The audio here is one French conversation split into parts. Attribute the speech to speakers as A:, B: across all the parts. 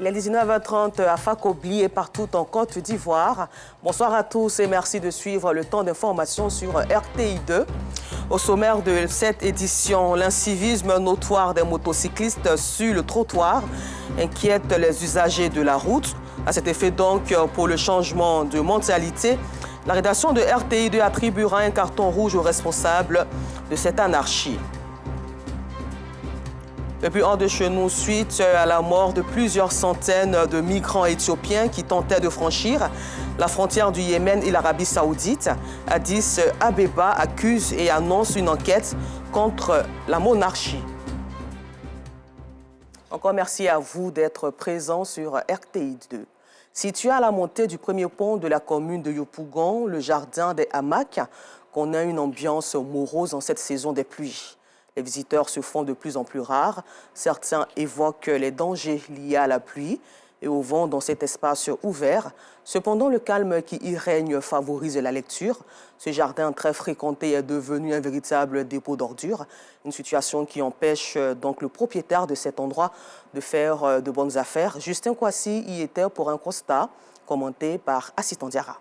A: Il est 19h30 à Fakobli et partout en Côte d'Ivoire. Bonsoir à tous et merci de suivre le temps d'information sur RTI2. Au sommaire de cette édition, l'incivisme notoire des motocyclistes sur le trottoir inquiète les usagers de la route. À cet effet donc, pour le changement de mentalité, la rédaction de RTI2 attribuera un carton rouge aux responsables de cette anarchie. Et puis hors de chez nous, suite à la mort de plusieurs centaines de migrants éthiopiens qui tentaient de franchir la frontière du Yémen et l'Arabie Saoudite, Addis Abeba accuse et annonce une enquête contre la monarchie. Encore merci à vous d'être présents sur RTI2. Situé à la montée du premier pont de la commune de Yopougon, le jardin des hamacs connaît une ambiance morose en cette saison des pluies. Les visiteurs se font de plus en plus rares. Certains évoquent les dangers liés à la pluie et au vent dans cet espace ouvert. Cependant, le calme qui y règne favorise la lecture. Ce jardin très fréquenté est devenu un véritable dépôt d'ordures. Une situation qui empêche donc le propriétaire de cet endroit de faire de bonnes affaires. Justin Kouassi y était pour un constat commenté par Assistant Diarra.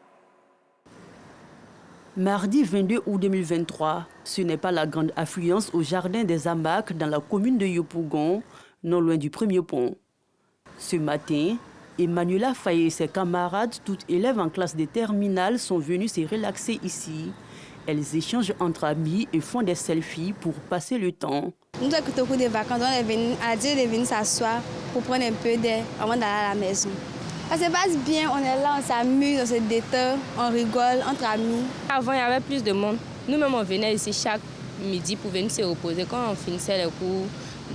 B: Mardi 22 août 2023, ce n'est pas la grande affluence au jardin des hamacs dans la commune de Yopougon, non loin du premier pont. Ce matin, Emmanuela Faye et ses camarades, toutes élèves en classe de terminale, sont venues se relaxer ici. Elles échangent entre amis et font des selfies pour passer le temps.
C: Nous avons au cours des vacances, on est venu à dire de venir s'asseoir pour prendre un peu d'air avant d'aller à la maison. Ça se passe bien, on est là, on s'amuse, on se détend, on rigole entre amis.
D: Avant, il y avait plus de monde. Nous-mêmes, on venait ici chaque midi pour venir se reposer. Quand on finissait les cours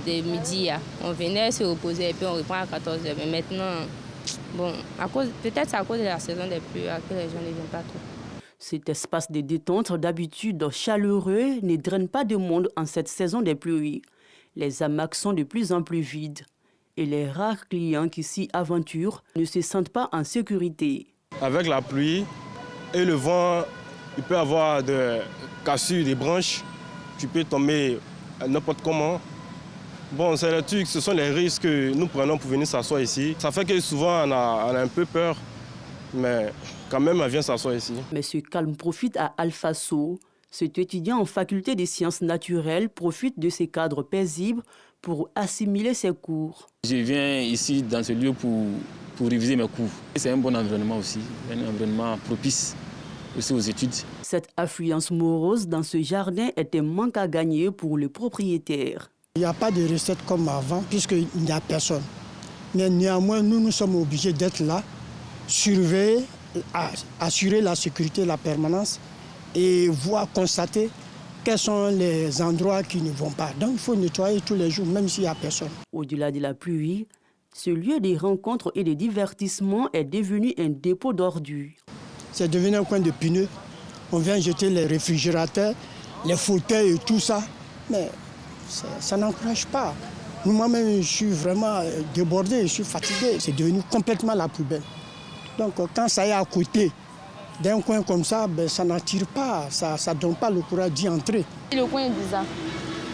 D: de midi, on venait se reposer et puis on reprend à 14h. Mais maintenant, bon, peut-être c'est à cause de la saison des pluies que les gens ne viennent pas trop.
B: Cet espace de détente, d'habitude chaleureux, ne draine pas de monde en cette saison des pluies. Les hamacs sont de plus en plus vides. Et les rares clients qui s'y aventurent ne se sentent pas en sécurité.
E: Avec la pluie et le vent, il peut y avoir des cassures des branches. Tu peux tomber n'importe comment. Bon, c'est le truc, ce sont les risques que nous prenons pour venir s'asseoir ici. Ça fait que souvent on a un peu peur, mais quand même on vient s'asseoir ici.
B: Mais ce calme profite à Alpha So. Cet étudiant en faculté des sciences naturelles profite de ces cadres paisibles pour assimiler ses cours.
F: Je viens ici dans ce lieu pour réviser mes cours. C'est un bon environnement aussi, un environnement propice aussi aux études.
B: Cette affluence morose dans ce jardin est un manque à gagner pour le propriétaire.
G: Il n'y a pas de recette comme avant puisqu'il n'y a personne. Mais néanmoins, nous sommes obligés d'être là, surveiller, assurer la sécurité, la permanence et constater quels sont les endroits qui ne vont pas. Donc il faut nettoyer tous les jours, même s'il n'y a personne.
B: Au-delà de la pluie, ce lieu de rencontres et de divertissement est devenu un dépôt d'ordures.
G: C'est devenu un coin de pneus. On vient jeter les réfrigérateurs, les fauteuils et tout ça. Mais ça n'encourage pas. Moi-même, je suis vraiment débordé, je suis fatigué. C'est devenu complètement la poubelle. Donc quand ça est à côté d'un coin comme ça, ben, ça n'attire pas, ça ne donne pas le courage d'y entrer.
D: Le coin est bizarre.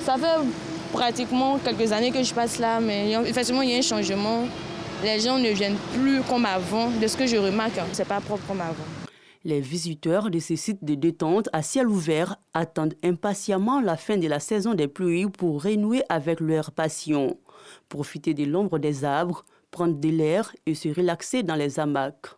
D: Ça fait pratiquement quelques années que je passe là, mais effectivement, il y a un changement. Les gens ne viennent plus comme avant, de ce que je remarque. Ce n'est pas propre comme avant.
B: Les visiteurs de ces sites de détente à ciel ouvert attendent impatiemment la fin de la saison des pluies pour renouer avec leur passion. Profiter de l'ombre des arbres, prendre de l'air et se relaxer dans les hamacs.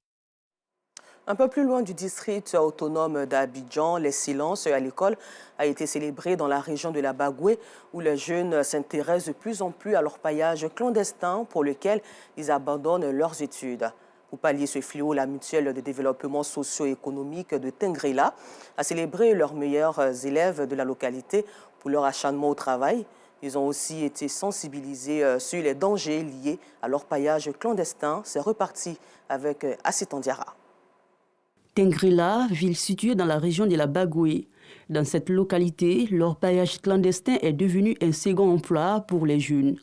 A: Un peu plus loin du district autonome d'Abidjan, les silences à l'école a été célébré dans la région de la Bagoué, où les jeunes s'intéressent de plus en plus à leur paillage clandestin pour lequel ils abandonnent leurs études. Pour pallier ce fléau, la mutuelle de développement socio-économique de Tengrela a célébré leurs meilleurs élèves de la localité pour leur acharnement au travail. Ils ont aussi été sensibilisés sur les dangers liés à leur paillage clandestin. C'est reparti avec Assistant Diarra.
B: Tengrela, ville située dans la région de la Bagoué. Dans cette localité, l'orpaillage clandestin est devenu un second emploi pour les jeunes.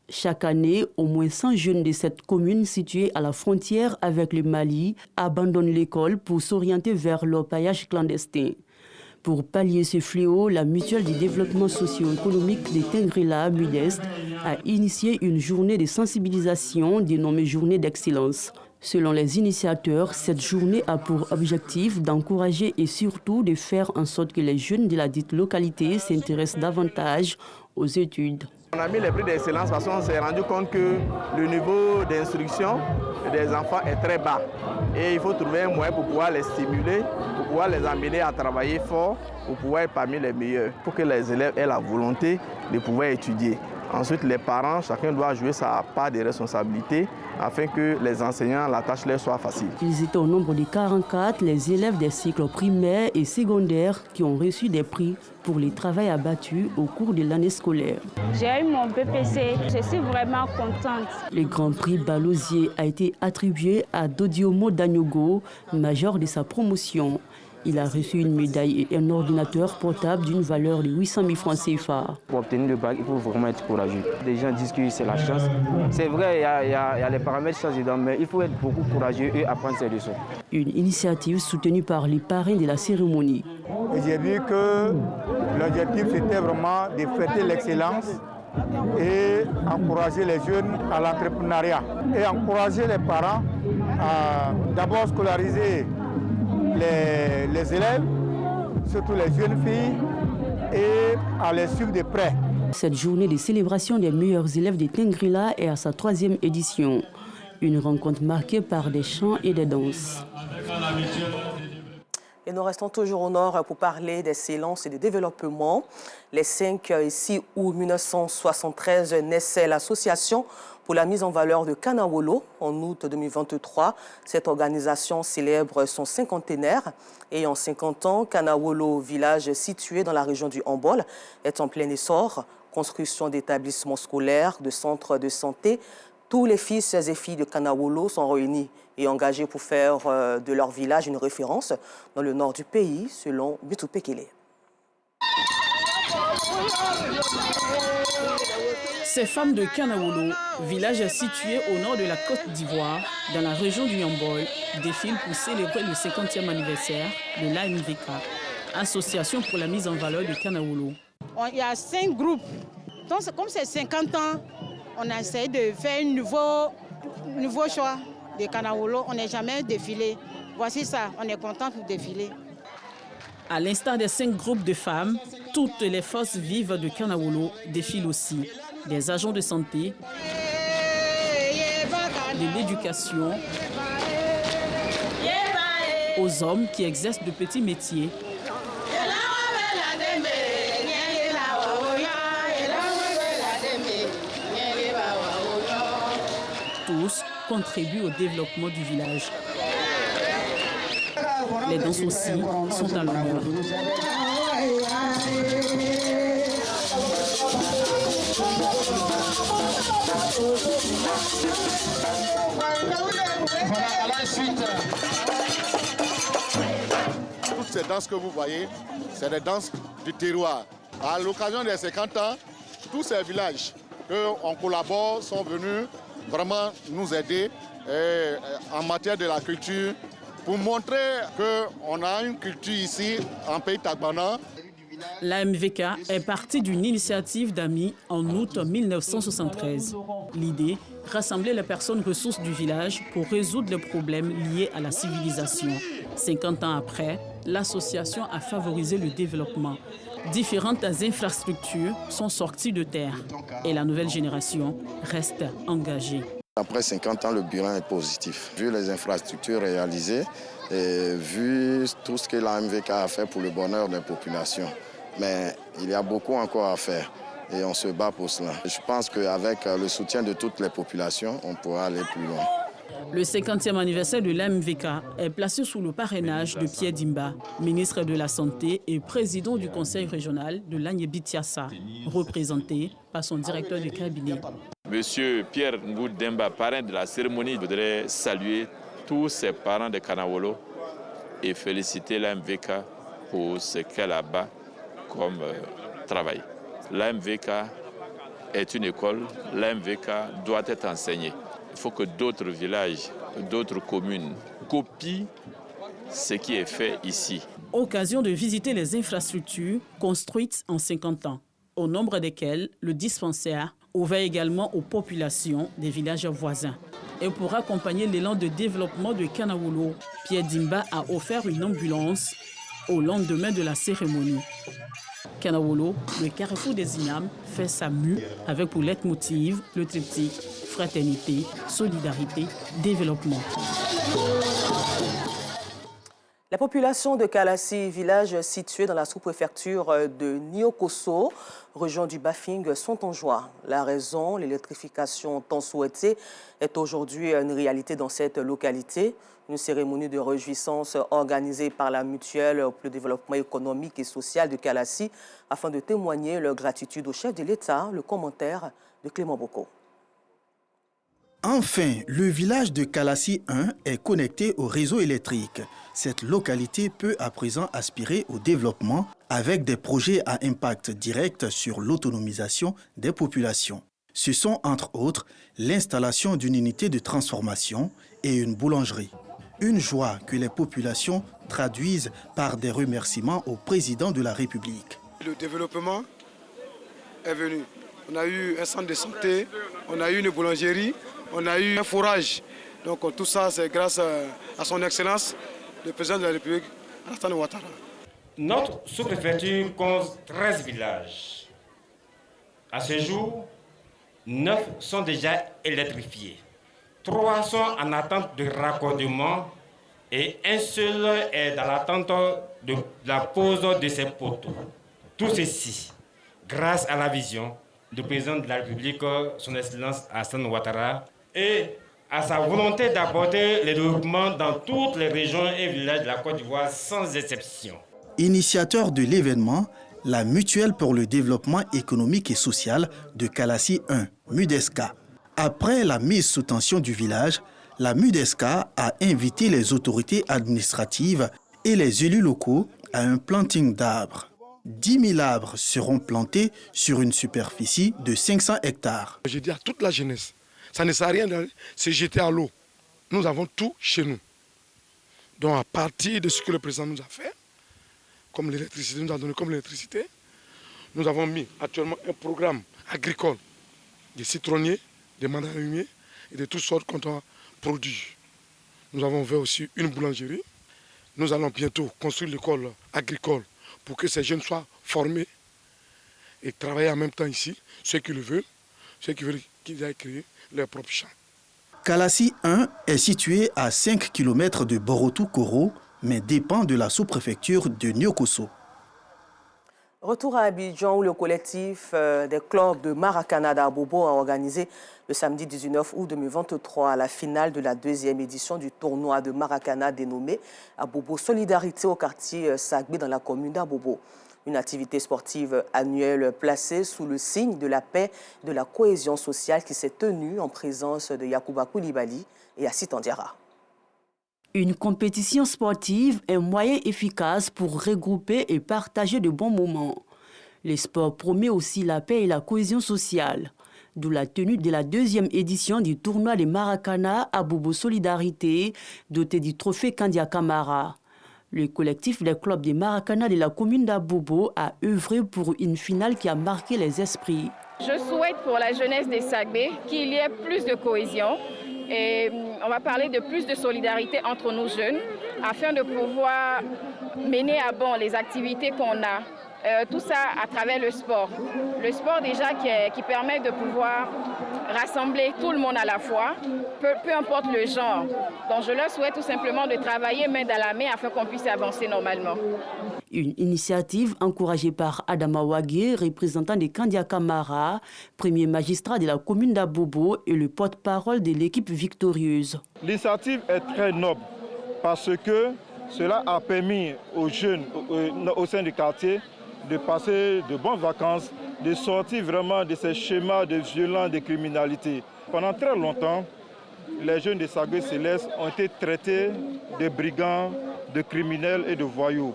B: Chaque année, au moins 100 jeunes de cette commune située à la frontière avec le Mali abandonnent l'école pour s'orienter vers l'orpaillage clandestin. Pour pallier ce fléau, la Mutuelle du développement socio-économique des Tingrila, MUDES, a initié une journée de sensibilisation dénommée Journée d'excellence. Selon les initiateurs, cette journée a pour objectif d'encourager et surtout de faire en sorte que les jeunes de la dite localité s'intéressent davantage aux études.
H: On a mis les prix d'excellence parce qu'on s'est rendu compte que le niveau d'instruction des enfants est très bas. Et il faut trouver un moyen pour pouvoir les stimuler, pour pouvoir les amener à travailler fort, pour pouvoir être parmi les meilleurs, pour que les élèves aient la volonté de pouvoir étudier. Ensuite, les parents, chacun doit jouer sa part de responsabilité afin que les enseignants, la tâche leur soit facile.
B: Ils étaient au nombre de 44, les élèves des cycles primaires et secondaires qui ont reçu des prix pour les travaux abattus au cours de l'année scolaire.
I: J'ai eu mon BPC, je suis vraiment contente.
B: Le Grand Prix Balosier a été attribué à Dodiomo Danyogo, major de sa promotion. Il a reçu une médaille et un ordinateur portable d'une valeur de 800 000 francs CFA.
J: Pour obtenir le bac, il faut vraiment être courageux. Les gens disent que c'est la chance. C'est vrai, il y a les paramètres chance dedans, mais il faut être beaucoup courageux et apprendre ses leçons.
B: Une initiative soutenue par les parrains de la cérémonie.
K: J'ai vu que l'objectif c'était vraiment de fêter l'excellence et encourager les jeunes à l'entrepreneuriat et encourager les parents à d'abord scolariser les élèves, surtout les jeunes filles, et à les suivre de près.
B: Cette journée de célébration des meilleurs élèves de Tingrila est à sa 3e édition. Une rencontre marquée par des chants et des danses.
A: Et nous restons toujours au nord pour parler d'excellence et de développement. Les 5 et 6 août 1973 naissait l'association pour la mise en valeur de Kanawolo. En août 2023, cette organisation célèbre son cinquantenaire. Et en 50 ans, Kanawolo, village situé dans la région du Hambol, est en plein essor. Construction d'établissements scolaires, de centres de santé. Tous les fils et filles de Kanawolo sont réunis et engagés pour faire de leur village une référence dans le nord du pays, selon Bitou Pekele.
L: Ces femmes de Kanawolo, village situé au nord de la Côte d'Ivoire, dans la région du Hambol, défilent pour célébrer le 50e anniversaire de l'AMVK, Association pour la mise en valeur de Kanawolo.
M: Il y a 5 groupes. Donc, comme c'est 50 ans, on a essayé de faire un nouveau choix de Kanawolo. On n'est jamais défilé. Voici ça, on est content pour défiler.
L: À l'instar des 5 groupes de femmes, toutes les forces vives de Kanawolo défilent aussi. Des agents de santé, de l'éducation, aux hommes qui exercent de petits métiers, tous contribuent au développement du village. Les danses aussi sont à l'honneur.
N: Toutes ces danses que vous voyez, c'est des danses du terroir. À l'occasion des 50 ans, tous ces villages qu'on collabore sont venus vraiment nous aider en matière de la culture pour montrer qu'on a une culture ici en pays Tagbana.
L: L'AMVK est partie d'une initiative d'amis en août 1973. L'idée, rassembler les personnes ressources du village pour résoudre les problèmes liés à la civilisation. 50 ans après, l'association a favorisé le développement. Différentes infrastructures sont sorties de terre et la nouvelle génération reste engagée.
O: Après 50 ans, le bilan est positif. Vu les infrastructures réalisées et vu tout ce que l'AMVK a fait pour le bonheur des populations. Mais il y a beaucoup encore à faire et on se bat pour cela. Je pense qu'avec le soutien de toutes les populations, on pourra aller plus loin.
L: Le 50e anniversaire de l'AMVK est placé sous le parrainage de Pierre Dimba, ministre de la Santé et président du conseil régional de l'Agnébitiassa, représenté par son directeur de cabinet.
P: Monsieur Pierre Ngoud Demba, parrain de la cérémonie, voudrait saluer tous ses parents de Kanawolo et féliciter l'AMVK pour ce qu'elle abat comme travail. L'AMVK est une école, l'AMVK doit être enseignée. Il faut que d'autres villages, d'autres communes copient ce qui est fait ici.
L: Occasion de visiter les infrastructures construites en 50 ans, au nombre desquelles le dispensaire ouvert également aux populations des villages voisins. Et pour accompagner l'élan de développement de Kanawolo, Pierre Dimba a offert une ambulance au lendemain de la cérémonie. Kanawolo, le carrefour des imams, fait sa mue avec pour leitmotiv le triptyque fraternité, solidarité, développement.
A: La population de Kalassi, village situé dans la sous-préfecture de Niokoso, région du Bafing, sont en joie. La raison, l'électrification tant souhaitée, est aujourd'hui une réalité dans cette localité. Une cérémonie de réjouissance organisée par la Mutuelle pour le développement économique et social de Kalassi afin de témoigner leur gratitude au chef de l'État. Le commentaire de Clément Boko.
Q: Enfin, le village de Kalassi 1 est connecté au réseau électrique. Cette localité peut à présent aspirer au développement avec des projets à impact direct sur l'autonomisation des populations. Ce sont entre autres l'installation d'une unité de transformation et une boulangerie. Une joie que les populations traduisent par des remerciements au président de la République.
R: Le développement est venu. On a eu un centre de santé, on a eu une boulangerie, on a eu un forage. Donc tout ça, c'est grâce à son Excellence, le président de la République, Alassane Ouattara.
S: Notre sous-préfecture compte 13 villages. À ce jour, 9 sont déjà électrifiés. 3 sont en attente de raccordement et un seul est dans l'attente de la pose de ses poteaux. Tout ceci, grâce à la vision du président de la République, son Excellence Alassane Ouattara, et à sa volonté d'apporter le développement dans toutes les régions et villages de la Côte d'Ivoire sans exception.
Q: Initiateur de l'événement, la Mutuelle pour le développement économique et social de Kalassi 1, MUDESCA. Après la mise sous tension du village, la MUDESCA a invité les autorités administratives et les élus locaux à un planting d'arbres. 10 000 arbres seront plantés sur une superficie de 500 hectares.
R: Je dis à toute la jeunesse, ça ne sert à rien de se jeter à l'eau. Nous avons tout chez nous. Donc à partir de ce que le président nous a fait, comme l'électricité nous a donné comme l'électricité, nous avons mis actuellement un programme agricole des citronniers, des mandariniers et de toutes sortes qu'on doit produire. Nous avons fait aussi une boulangerie. Nous allons bientôt construire l'école agricole pour que ces jeunes soient formés et travailler en même temps ici, ceux qui le veulent, ceux qui veulent qu'ils aillent créer leur propre champ.
Q: Kalassi 1 est situé à 5 km de Borotou-Koro, mais dépend de la sous-préfecture de Niokoso.
A: Retour à Abidjan où le collectif des clubs de Maracana d'Abobo a organisé le samedi 19 août 2023 la finale de la 2e édition du tournoi de Maracana dénommé Abobo Solidarité au quartier Sagbé dans la commune d'Abobo. Une activité sportive annuelle placée sous le signe de la paix et de la cohésion sociale qui s'est tenue en présence de Yacouba Koulibaly et Assit Andiara.
B: Une compétition sportive est un moyen efficace pour regrouper et partager de bons moments. Le sport promet aussi la paix et la cohésion sociale, d'où la tenue de la 2e édition du tournoi de Maracana Abobo Solidarité, doté du trophée Kandia Kamara. Le collectif des clubs de Maracana de la commune d'Abobo a œuvré pour une finale qui a marqué les esprits.
T: Je souhaite pour la jeunesse des Sagbé qu'il y ait plus de cohésion. Et on va parler de plus de solidarité entre nos jeunes afin de pouvoir mener à bon les activités qu'on a. Tout ça à travers le sport. Le sport déjà qui permet de pouvoir rassembler tout le monde à la fois, peu importe le genre. Donc je leur souhaite tout simplement de travailler main dans la main afin qu'on puisse avancer normalement.
B: Une initiative encouragée par Adama Wagé, représentant de Kandia Kamara, premier magistrat de la commune d'Abobo et le porte-parole de l'équipe victorieuse.
K: L'initiative est très noble parce que cela a permis aux jeunes au sein du quartier de passer de bonnes vacances, de sortir vraiment de ces schémas de violence, de criminalité. Pendant très longtemps, les jeunes de Sagbé Céleste ont été traités de brigands, de criminels et de voyous.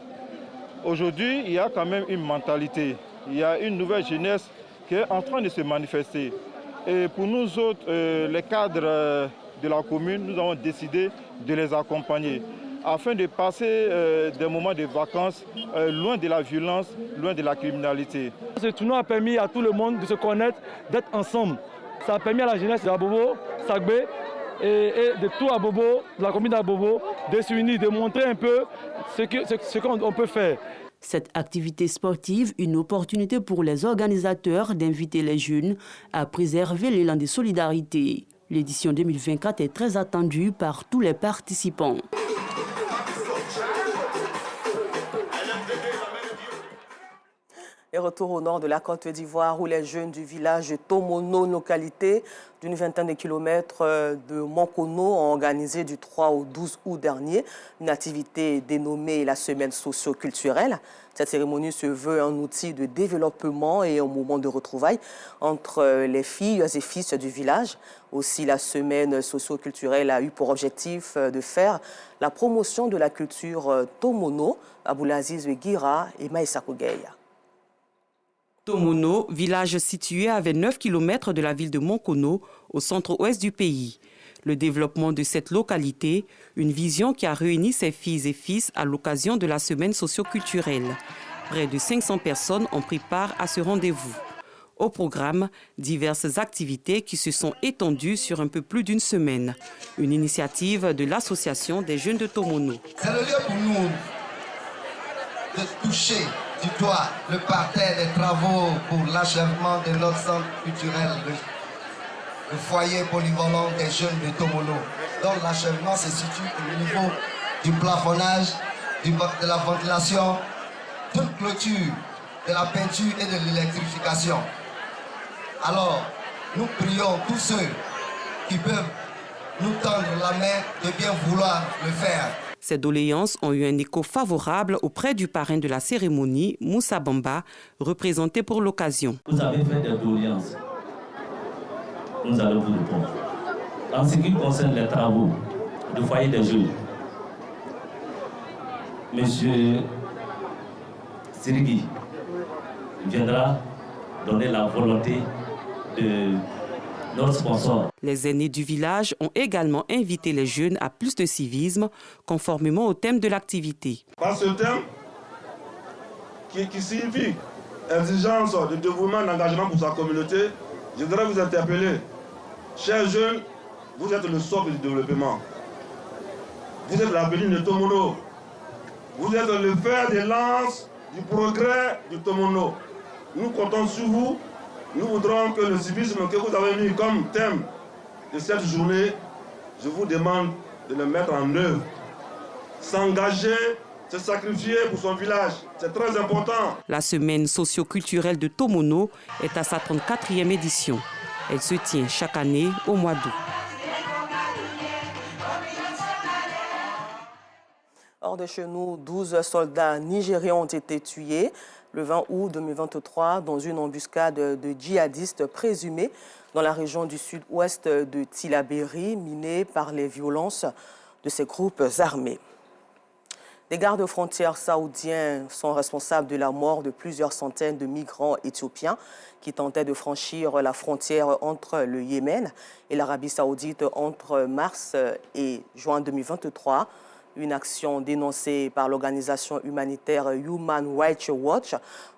K: Aujourd'hui, il y a quand même une mentalité, il y a une nouvelle jeunesse qui est en train de se manifester. Et pour nous autres, les cadres de la commune, nous avons décidé de les accompagner afin de passer des moments de vacances loin de la violence, loin de la criminalité.
U: Ce tournoi a permis à tout le monde de se connaître, d'être ensemble. Ça a permis à la jeunesse d'Abobo, Sagbé et de tout Abobo, de la commune d'Abobo, de s'unir, de montrer un peu ce qu'on peut faire.
B: Cette activité sportive, une opportunité pour les organisateurs d'inviter les jeunes à préserver l'élan de solidarité. L'édition 2024 est très attendue par tous les participants.
A: Et retour au nord de la Côte d'Ivoire où les jeunes du village de Tomono, localité d'une vingtaine de kilomètres de Monkono, ont organisé du 3 au 12 août dernier une activité dénommée la semaine socio-culturelle. Cette cérémonie se veut un outil de développement et un moment de retrouvailles entre les filles et fils du village. Aussi, la semaine socio-culturelle a eu pour objectif de faire la promotion de la culture Tomono, Aboulaziz Guira et Maïssa Kogueya.
V: Tomono, village situé à 29 km de la ville de Monkono, au centre-ouest du pays. Le développement de cette localité, une vision qui a réuni ses filles et fils à l'occasion de la semaine socio-culturelle. Près de 500 personnes ont pris part à ce rendez-vous. Au programme, diverses activités qui se sont étendues sur un peu plus d'une semaine. Une initiative de l'Association des jeunes de Tomono.
W: C'est le lieu pour nous de toucher du doigt le parterre des travaux pour l'achèvement de notre centre culturel, le foyer polyvalent des jeunes de Tomono, dont l'achèvement se situe au niveau du plafonnage, de la ventilation, toute clôture, de la peinture et de l'électrification. Alors, nous prions tous ceux qui peuvent nous tendre la main de bien vouloir le faire.
V: Ces doléances ont eu un écho favorable auprès du parrain de la cérémonie, Moussa Bamba, représenté pour l'occasion.
X: Vous avez fait des doléances. Nous allons vous répondre. En ce qui concerne les travaux du foyer des jeunes, M. Sirigui viendra donner la volonté de notre sponsor.
V: Les aînés du village ont également invité les jeunes à plus de civisme, conformément au thème de l'activité.
R: Par ce thème, qui signifie exigence de dévouement, d'engagement pour sa communauté, je voudrais vous interpeller. Chers jeunes, vous êtes le socle du développement. Vous êtes l'avenir de Tomono. Vous êtes le fer de lance du progrès du Tomono. Nous comptons sur vous. Nous voudrons que le civisme que vous avez mis comme thème de cette journée, je vous demande de le mettre en œuvre. S'engager, se sacrifier pour son village, c'est très important.
V: La semaine socio-culturelle de Tomono est à sa 34e édition. Elle se tient chaque année au mois d'août.
A: Hors de chez nous, 12 soldats nigérians ont été tués le 20 août 2023 dans une embuscade de djihadistes présumés dans la région du sud-ouest de Tillabéri, minée par les violences de ces groupes armés. Des gardes-frontières saoudiens sont responsables de la mort de plusieurs centaines de migrants éthiopiens qui tentaient de franchir la frontière entre le Yémen et l'Arabie saoudite entre mars et juin 2023. Une action dénoncée par l'organisation humanitaire Human Rights Watch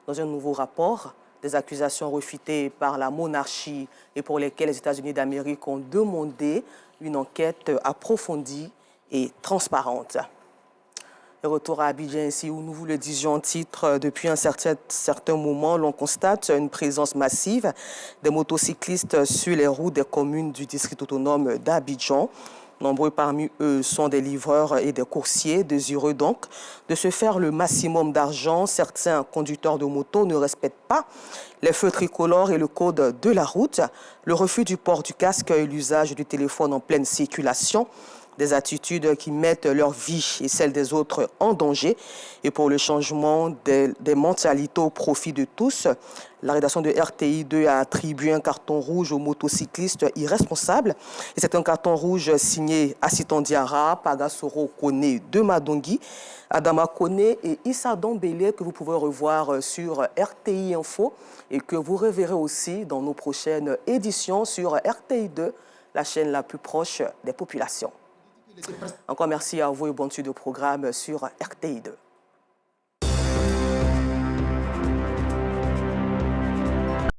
A: dans un nouveau rapport. Des accusations réfutées par la monarchie et pour lesquelles les États-Unis d'Amérique ont demandé une enquête approfondie et transparente. Et retour à Abidjan ici où nous vous le disions en titre, depuis un certain moment, l'on constate une présence massive des motocyclistes sur les routes des communes du district autonome d'Abidjan. Nombreux parmi eux sont des livreurs et des coursiers, désireux donc de se faire le maximum d'argent. Certains conducteurs de moto ne respectent pas les feux tricolores et le code de la route, le refus du port du casque et l'usage du téléphone en pleine circulation. Des attitudes qui mettent leur vie et celle des autres en danger. Et pour le changement des mentalités au profit de tous, la rédaction de RTI2 a attribué un carton rouge aux motocyclistes irresponsables. Et c'est un carton rouge signé Assitan Diarra, Pagasoro Kone de Madongi, Adama Kone et Issa Dombele que vous pouvez revoir sur RTI Info et que vous reverrez aussi dans nos prochaines éditions sur RTI2, la chaîne la plus proche des populations. Encore merci à vous et bonne suite de programme sur RTI2.